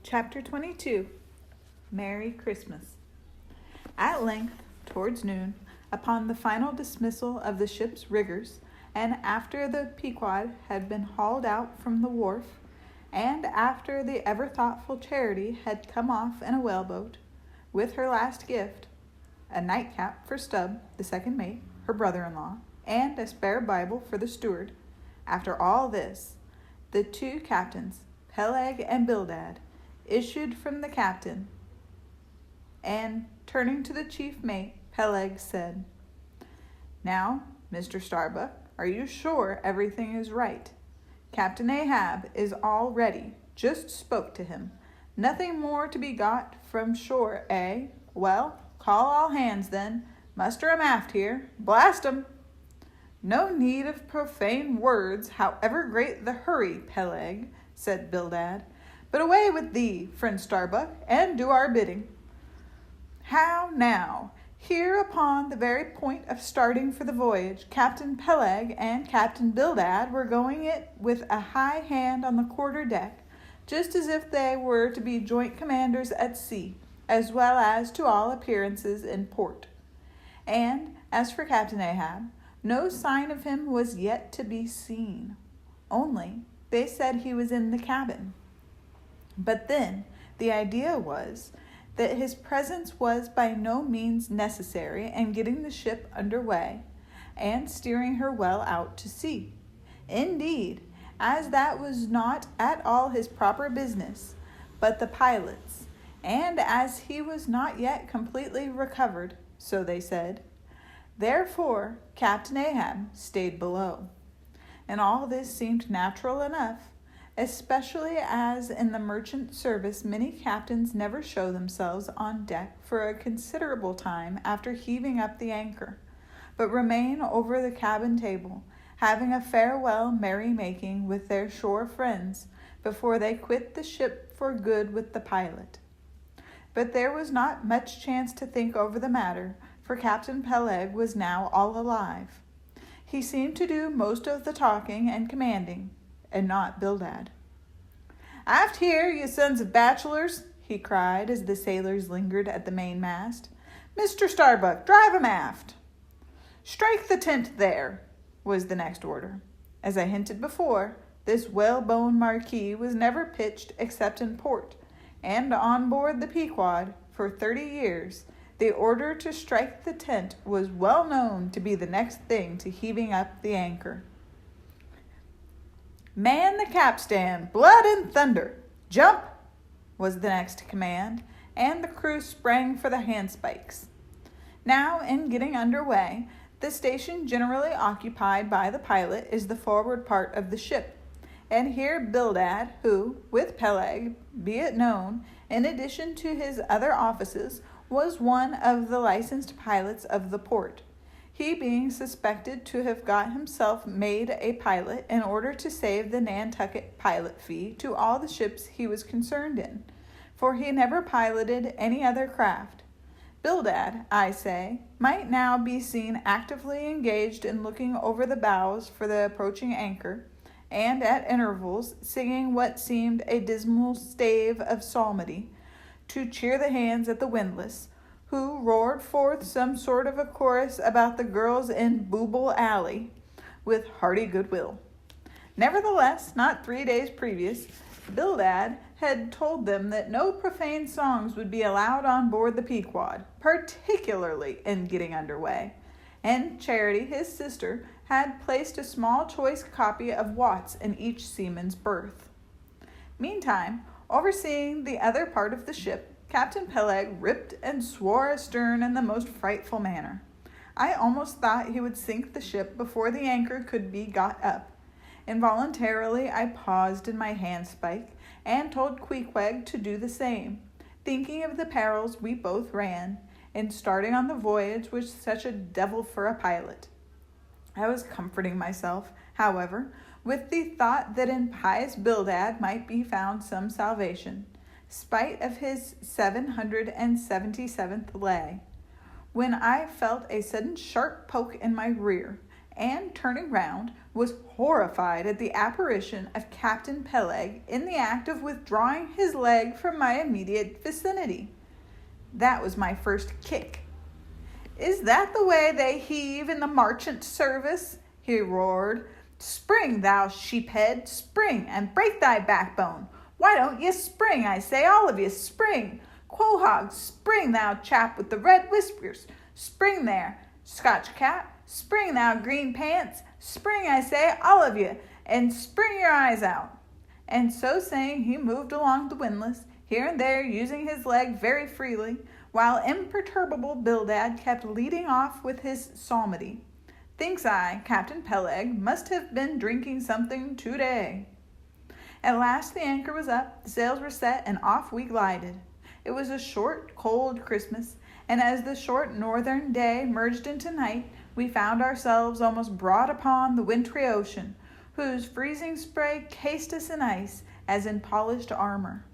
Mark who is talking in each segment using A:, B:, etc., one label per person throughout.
A: Chapter 22. Merry Christmas. At length, towards noon, upon the final dismissal of the ship's riggers, and after the Pequod had been hauled out from the wharf, and after the ever-thoughtful Charity had come off in a whaleboat, with her last gift, a nightcap for Stubb, the second mate, her brother-in-law, and a spare Bible for the steward, after all this, the two captains, Peleg and Bildad, issued from the captain, and, turning to the chief mate, Peleg said, "Now, Mr. Starbuck, are you sure everything is right? Captain Ahab is all ready. Just spoke to him. Nothing more to be got from shore, eh? Well, call all hands then. Muster 'em aft here. Blast 'em!" "No need of profane words, however great the hurry, Peleg," said Bildad. "But away with thee, friend Starbuck, and do our bidding." How now? Here upon the very point of starting for the voyage, Captain Peleg and Captain Bildad were going it with a high hand on the quarter deck, just as if they were to be joint commanders at sea, as well as to all appearances in port. And as for Captain Ahab, no sign of him was yet to be seen. Only they said he was in the cabin. But then the idea was that his presence was by no means necessary in getting the ship under way and steering her well out to sea. Indeed, as that was not at all his proper business, but the pilot's, and as he was not yet completely recovered, so they said, therefore Captain Ahab stayed below. And all this seemed natural enough, especially as in the merchant service many captains never show themselves on deck for a considerable time after heaving up the anchor, but remain over the cabin table, having a farewell merry-making with their shore friends before they quit the ship for good with the pilot. But there was not much chance to think over the matter, for Captain Peleg was now all alive. He seemed to do most of the talking and commanding, and not Bildad. "Aft here, you sons of bachelors," he cried as the sailors lingered at the mainmast. "Mr. Starbuck, drive 'em aft." "Strike the tent there," was the next order. As I hinted before, this whalebone marquee was never pitched except in port, and on board the Pequod, for 30 years, the order to strike the tent was well known to be the next thing to heaving up the anchor. "Man the capstan, blood and thunder! Jump!" was the next command, and the crew sprang for the handspikes. Now, in getting under way, the station generally occupied by the pilot is the forward part of the ship, and here Bildad, who, with Peleg, be it known, in addition to his other offices, was one of the licensed pilots of the port, he being suspected to have got himself made a pilot in order to save the Nantucket pilot fee to all the ships he was concerned in, for he never piloted any other craft. Bildad, I say, might now be seen actively engaged in looking over the bows for the approaching anchor, and at intervals singing what seemed a dismal stave of psalmody to cheer the hands at the windlass, who roared forth some sort of a chorus about the girls in Booble Alley with hearty goodwill. Nevertheless, not 3 days previous, Bildad had told them that no profane songs would be allowed on board the Pequod, particularly in getting under way, and Charity, his sister, had placed a small choice copy of Watts in each seaman's berth. Meantime, overseeing the other part of the ship, Captain Peleg ripped and swore astern in the most frightful manner. I almost thought he would sink the ship before the anchor could be got up. Involuntarily I paused in my handspike and told Queequeg to do the same, thinking of the perils we both ran in starting on the voyage with such a devil for a pilot. I was comforting myself, however, with the thought that in pious Bildad might be found some salvation, spite of his 777th lay, when I felt a sudden sharp poke in my rear, and, turning round, was horrified at the apparition of Captain Peleg in the act of withdrawing his leg from my immediate vicinity. That was my first kick. "Is that the way they heave in the marchant service?" he roared. "Spring, thou sheephead, spring, and break thy backbone. Why don't ye spring, I say, all of ye, spring. Quahog, spring, thou chap with the red whiskers. Spring there, Scotch cap, spring, thou green pants. Spring, I say, all of ye, and spring your eyes out." And so saying, he moved along the windlass, here and there using his leg very freely, while imperturbable Bildad kept leading off with his psalmody. Thinks I, Captain Peleg must have been drinking something today. At last the anchor was up, the sails were set, and off we glided. It was a short, cold Christmas, and as the short northern day merged into night, we found ourselves almost broad upon the wintry ocean, whose freezing spray cased us in ice as in polished armor.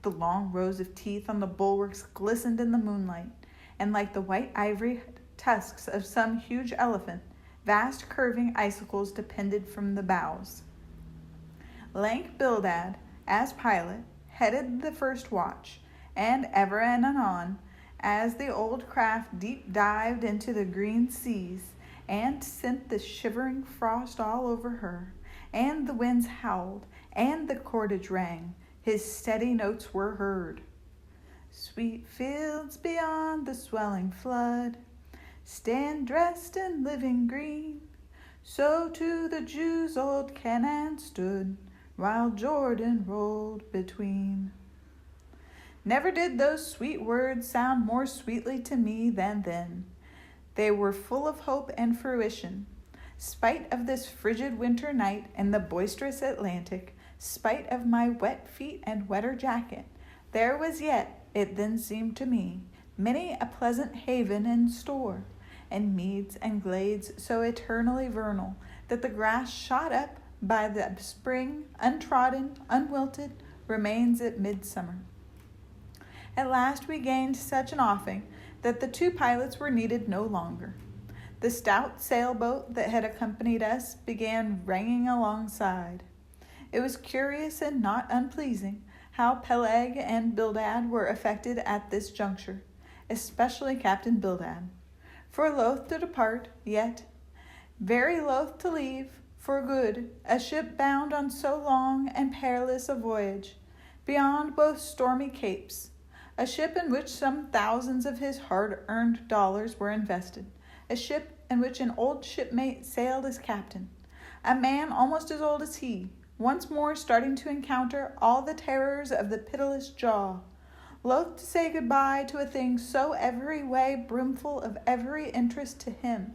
A: The long rows of teeth on the bulwarks glistened in the moonlight, and like the white ivory tusks of some huge elephant, vast curving icicles depended from the bows. Lank Bildad, as pilot, headed the first watch, and ever and anon, as the old craft deep dived into the green seas, and sent the shivering frost all over her, and the winds howled, and the cordage rang, his steady notes were heard. Sweet fields beyond the swelling flood stand dressed in living green. So to the Jews old Canaan stood, while Jordan rolled between. Never did those sweet words sound more sweetly to me than then. They were full of hope and fruition. Spite of this frigid winter night and the boisterous Atlantic, spite of my wet feet and wetter jacket, there was yet, it then seemed to me, many a pleasant haven in store, and meads and glades so eternally vernal that the grass shot up by the spring, untrodden, unwilted, remains at midsummer. At last we gained such an offing that the two pilots were needed no longer. The stout sailboat that had accompanied us began ringing alongside. It was curious and not unpleasing how Peleg and Bildad were affected at this juncture, especially Captain Bildad. For loath to depart, yet very loath to leave, for good, a ship bound on so long and perilous a voyage, beyond both stormy capes, a ship in which some thousands of his hard-earned dollars were invested, a ship in which an old shipmate sailed as captain, a man almost as old as he, once more starting to encounter all the terrors of the pitiless jaw, loath to say goodbye to a thing so every way brimful of every interest to him.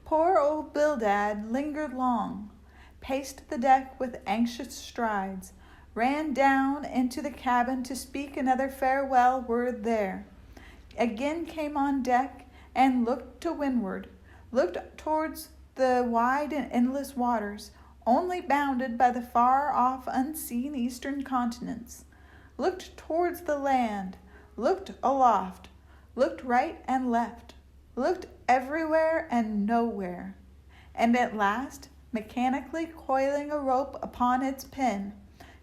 A: Poor old Bildad lingered long, paced the deck with anxious strides, ran down into the cabin to speak another farewell word there, again came on deck and looked to windward, looked towards the wide and endless waters, only bounded by the far-off unseen eastern continents, looked towards the land, looked aloft, looked right and left, looked everywhere and nowhere, and at last, mechanically coiling a rope upon its pin,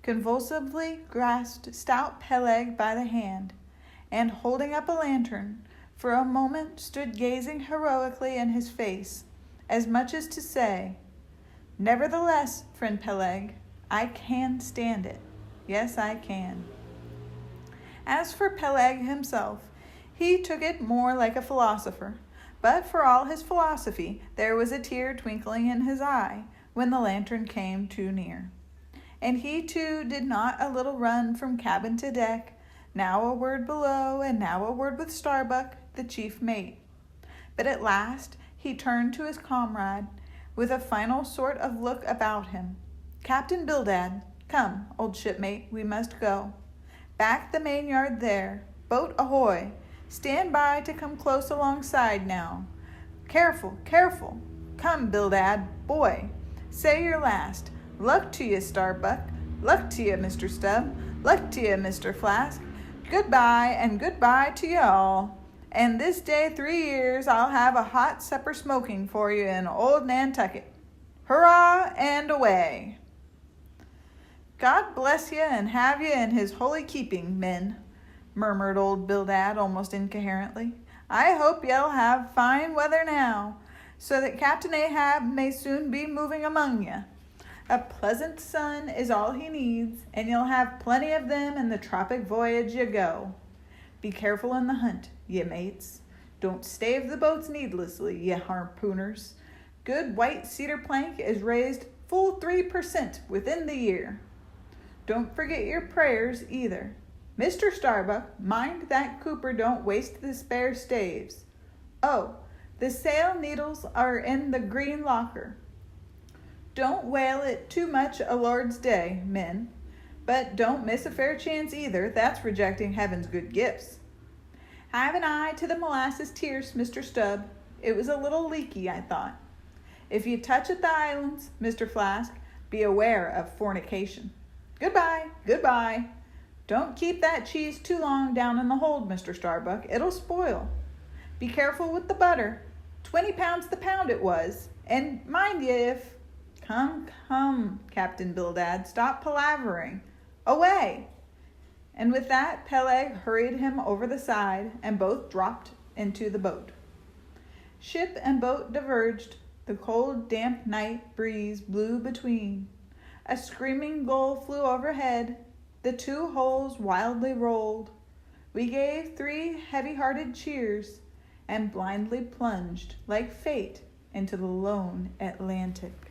A: convulsively grasped stout Peleg by the hand, and holding up a lantern, for a moment stood gazing heroically in his face, as much as to say, "Nevertheless, friend Peleg, I can stand it. Yes, I can." As for Peleg himself, he took it more like a philosopher, but for all his philosophy, there was a tear twinkling in his eye when the lantern came too near. And he too did not a little run from cabin to deck, now a word below and now a word with Starbuck, the chief mate. But at last he turned to his comrade with a final sort of look about him. "Captain Bildad, come, old shipmate, we must go. Back the mainyard there. Boat ahoy! Stand by to come close alongside now. Careful, careful! Come, Bildad, boy, say your last. Luck to ye, Starbuck. Luck to ye, Mr. Stubb. Luck to ye, Mr. Flask. Goodbye, and goodbye to ye all. And this day 3 years I'll have a hot supper smoking for you in old Nantucket. Hurrah and away! God bless you and have you in his holy keeping, men, murmured old Bildad almost incoherently. I hope you'll have fine weather now, so that Captain Ahab may soon be moving among you. A pleasant sun is all he needs, and you'll have plenty of them in the tropic voyage you go. Be careful in the hunt, ye mates. Don't stave the boats needlessly, ye harpooners. Good white cedar plank is raised full 3% within the year. Don't forget your prayers either. Mr. Starbuck, mind that Cooper don't waste the spare staves. Oh, the sail needles are in the green locker. Don't whale it too much a Lord's day, men. But don't miss a fair chance either. That's rejecting heaven's good gifts. Have an eye to the molasses tierce, Mr. Stubb. It was a little leaky, I thought. If you touch at the islands, Mr. Flask, be aware of fornication. Goodbye, goodbye. Don't keep that cheese too long down in the hold, Mr. Starbuck. It'll spoil. Be careful with the butter. 20 pounds the pound it was. And mind ye if... Come, Captain Bildad, stop palavering. Away! And with that, Peleg hurried him over the side, and both dropped into the boat. Ship and boat diverged. The cold, damp night breeze blew between. A screaming gull flew overhead. The 2 hulls wildly rolled. We gave 3 heavy-hearted cheers, and blindly plunged, like fate, into the lone Atlantic.